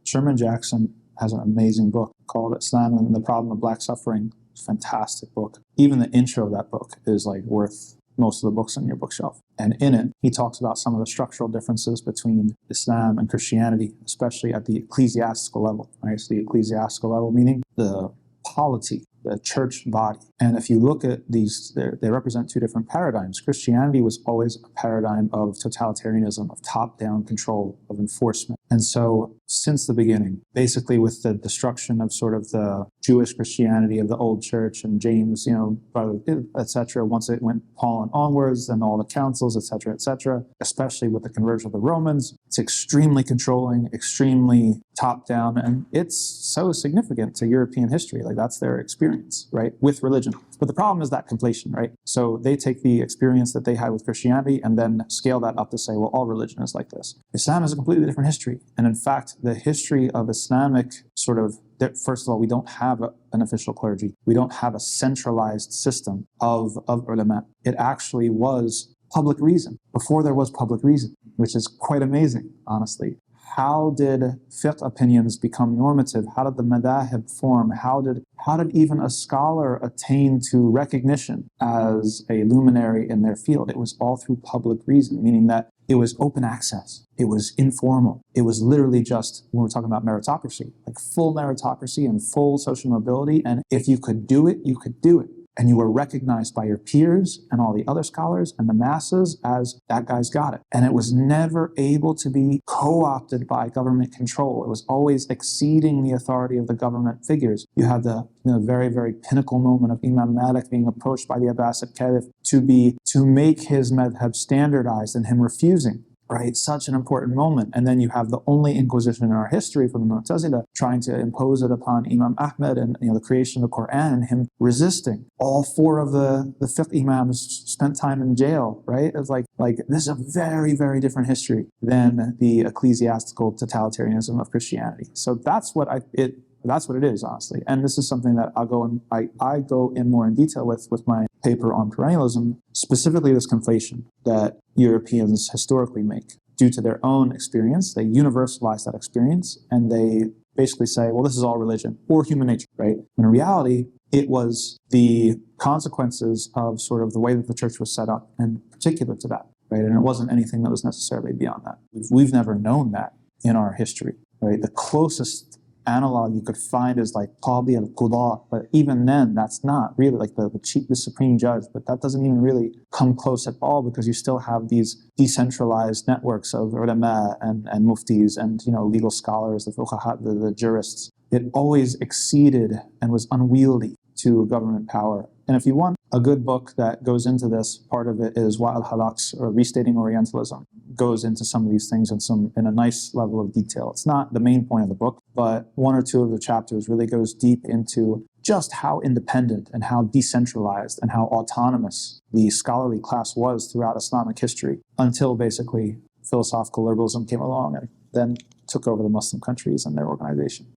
Sherman Jackson has an amazing book called Islam and the Problem of Black Suffering. Fantastic book. Even the intro of that book is like worth most of the books on your bookshelf. And in it, he talks about some of the structural differences between Islam and Christianity, especially at the ecclesiastical level, right? So the ecclesiastical level, meaning the polity, the church body. And if you look at these, they represent two different paradigms. Christianity was always a paradigm of totalitarianism, of top-down control, of enforcement. And so since the beginning, basically with the destruction of sort of the Jewish Christianity of the old church and James, etc., once it went Paul and onwards, and all the councils, etc., especially with the conversion of the Romans, it's extremely controlling, extremely top-down, and it's so significant to European history. Like that's their experience, right, with religion. But the problem is that conflation, right? So they take the experience that they had with Christianity and then scale that up to say, well, all religion is like this. Islam is a completely different history. And in fact, the history of Islamic sort of, first of all, we don't have an official clergy. We don't have a centralized system of ulama. It actually was public reason before there was public reason, which is quite amazing, honestly. How did fiqh opinions become normative? How did the madahib form? How did even a scholar attain to recognition as a luminary in their field? It was all through public reason, meaning that it was open access. It was informal. It was literally just, when we're talking about meritocracy, like full meritocracy and full social mobility. And if you could do it, you could do it. And you were recognized by your peers and all the other scholars and the masses as that guy's got it. And it was never able to be co-opted by government control. It was always exceeding the authority of the government figures. You have the very, very pinnacle moment of Imam Malik being approached by the Abbasid Caliph to make his madhab standardized and him refusing. Right, such an important moment. And then you have the only inquisition in our history from the Mu'tazila trying to impose it upon Imam Ahmed and the creation of the Quran and him resisting. All four of the fiqh imams spent time in jail, right? It's like this is a very, very different history than the ecclesiastical totalitarianism of Christianity. So that's what it is, honestly. And this is something that I go in more in detail with my paper on perennialism, specifically this conflation that Europeans historically make due to their own experience. They universalize that experience and they basically say, well, this is all religion or human nature, right? When in reality, it was the consequences of sort of the way that the church was set up and particular to that, right? And it wasn't anything that was necessarily beyond that. We've never known that in our history, right? The closest analog you could find is like Qadi al-Qudah, but even then that's not really like the supreme judge, but that doesn't even really come close at all because you still have these decentralized networks of ulama and muftis and legal scholars, the fuqaha, the jurists. It always exceeded and was unwieldy to government power. And if you want a good book that goes into this, part of it is Wa'il Halak's Restating Orientalism. Goes into some of these things in a nice level of detail. It's not the main point of the book, but one or two of the chapters really goes deep into just how independent and how decentralized and how autonomous the scholarly class was throughout Islamic history until basically philosophical liberalism came along and then took over the Muslim countries and their organization.